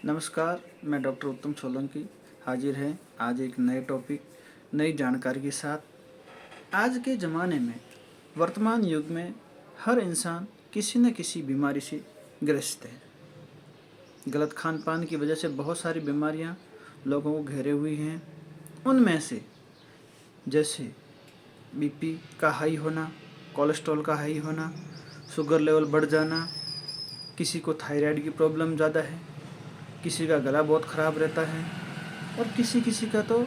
नमस्कार, मैं डॉक्टर उत्तम सोलंकी हाजिर है आज एक नए टॉपिक, नई जानकारी के साथ। आज के ज़माने में, वर्तमान युग में हर इंसान किसी न किसी बीमारी से ग्रस्त है। गलत खान पान की वजह से बहुत सारी बीमारियां लोगों को घेरे हुई हैं। उनमें से जैसे बीपी का हाई होना, कोलेस्ट्रॉल का हाई होना, शुगर लेवल बढ़ जाना, किसी को थायराइड की प्रॉब्लम ज़्यादा है, किसी का गला बहुत ख़राब रहता है और किसी किसी का तो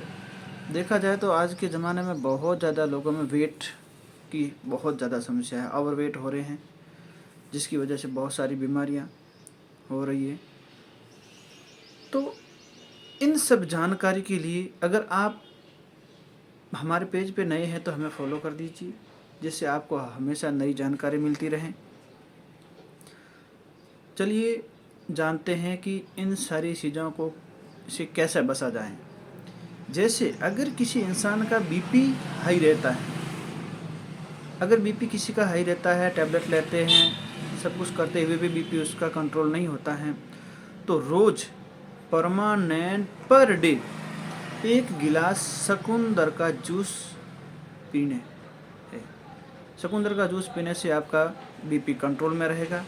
देखा जाए तो आज के ज़माने में बहुत ज़्यादा लोगों में वेट की बहुत ज़्यादा समस्या है। ओवर वेट हो रहे हैं, जिसकी वजह से बहुत सारी बीमारियां हो रही है। तो इन सब जानकारी के लिए अगर आप हमारे पेज पे नए हैं तो हमें फॉलो कर दीजिए, जिससे आपको हमेशा नई जानकारी मिलती रहे। चलिए जानते हैं कि इन सारी चीज़ों को से कैसे बचा जाए। जैसे अगर किसी इंसान का बीपी हाई रहता है, अगर बीपी किसी का हाई रहता है, टैबलेट लेते हैं, सब कुछ करते हुए भी बीपी उसका कंट्रोल नहीं होता है, तो रोज़ परमानेंट पर डे 1 गिलास शकुंदर का जूस पीने है। शकुंदर का जूस पीने से आपका बीपी कंट्रोल में रहेगा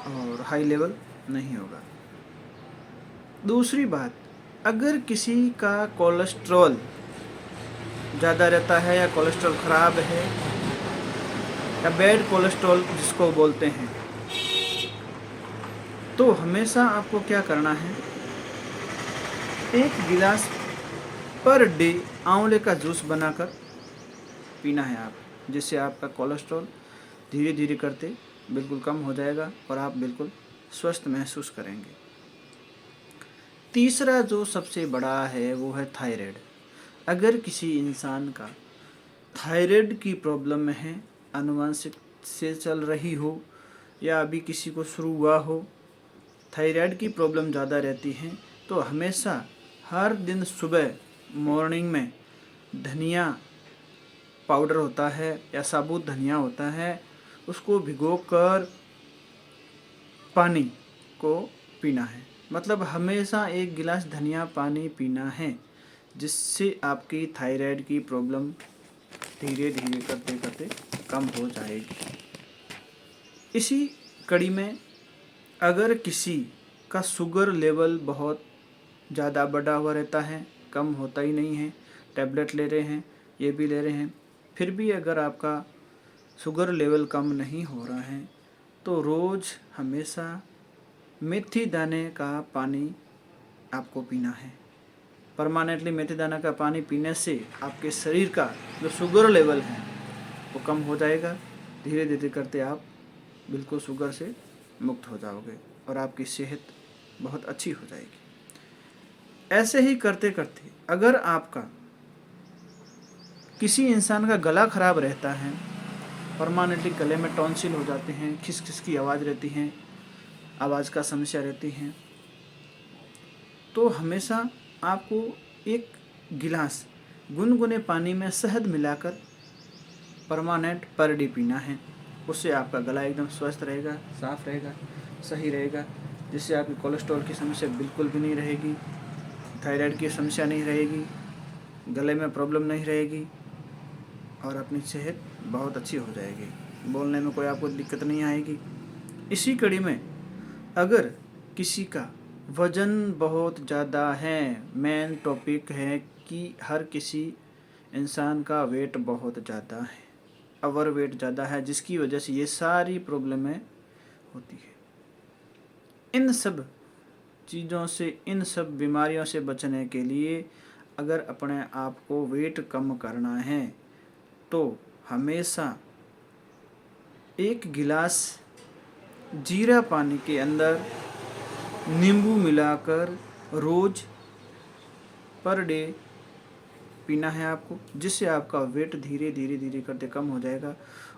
और हाई लेवल नहीं होगा। दूसरी बात, अगर किसी का कोलेस्ट्रॉल ज़्यादा रहता है या कोलेस्ट्रॉल ख़राब है या बैड कोलेस्ट्रॉल जिसको बोलते हैं, तो हमेशा आपको क्या करना है, 1 गिलास पर डे आंवले का जूस बनाकर पीना है आप, जिससे आपका कोलेस्ट्रॉल धीरे धीरे करते बिल्कुल कम हो जाएगा और आप बिल्कुल स्वस्थ महसूस करेंगे। तीसरा जो सबसे बड़ा है वो है थायराइड। अगर किसी इंसान का थायराइड की प्रॉब्लम है, आनुवंशिक से चल रही हो या अभी किसी को शुरू हुआ हो, थायराइड की प्रॉब्लम ज़्यादा रहती है, तो हमेशा हर दिन सुबह मॉर्निंग में धनिया पाउडर होता है या साबुत धनिया होता है, उसको भिगोकर पानी को पीना है। मतलब हमेशा 1 गिलास धनिया पानी पीना है, जिससे आपकी थायराइड की प्रॉब्लम धीरे धीरे करते करते कम हो जाएगी। इसी कड़ी में अगर किसी का शुगर लेवल बहुत ज़्यादा बढ़ा हुआ रहता है, कम होता ही नहीं है, टैबलेट ले रहे हैं, ये भी ले रहे हैं, फिर भी अगर आपका शुगर लेवल कम नहीं हो रहा है, तो रोज़ हमेशा मेथी दाने का पानी आपको पीना है। परमानेंटली मेथी दाना का पानी पीने से आपके शरीर का जो शुगर लेवल है वो कम हो जाएगा। धीरे धीरे करते आप बिल्कुल शुगर से मुक्त हो जाओगे और आपकी सेहत बहुत अच्छी हो जाएगी। ऐसे ही करते करते अगर आपका किसी इंसान का गला ख़राब रहता है, परमानेंटली गले में टॉन्सिल हो जाते हैं, खिस की आवाज़ रहती है, आवाज़ का समस्या रहती है, तो हमेशा आपको 1 गिलास गुनगुने पानी में शहद मिलाकर परमानेंट पर डे पीना है। उससे आपका गला एकदम स्वस्थ रहेगा, साफ़ रहेगा, सही रहेगा, जिससे आपकी कोलेस्ट्रॉल की समस्या बिल्कुल भी नहीं रहेगी, थायराइड की समस्या नहीं रहेगी, गले में प्रॉब्लम नहीं रहेगी और अपनी सेहत बहुत अच्छी हो जाएगी। बोलने में कोई आपको दिक्कत नहीं आएगी। इसी कड़ी में अगर किसी का वज़न बहुत ज़्यादा है, मेन टॉपिक है कि हर किसी इंसान का वेट बहुत ज़्यादा है, ओवर वेट ज़्यादा है, जिसकी वजह से ये सारी प्रॉब्लमें होती है। इन सब चीज़ों से, इन सब बीमारियों से बचने के लिए अगर अपने आप को वेट कम करना है तो हमेशा 1 गिलास जीरा पानी के अंदर नींबू मिलाकर रोज़ पर डे पीना है आपको, जिससे आपका वेट धीरे धीरे धीरे करते कम हो जाएगा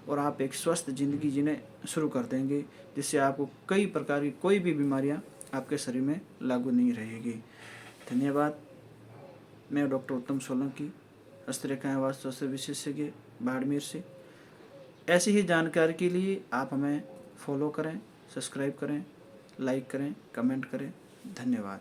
और आप एक स्वस्थ ज़िंदगी जीने शुरू कर देंगे, जिससे आपको कई प्रकार की कोई भी बीमारियां आपके शरीर में लागू नहीं रहेगी। धन्यवाद। मैं डॉक्टर उत्तम सोलंकी, हस्तरेखा वास्तु विशेषज्ञ, बाड़मेर से। ऐसी ही जानकारी के लिए आप हमें फॉलो करें, सब्सक्राइब करें, लाइक करें, कमेंट करें। धन्यवाद।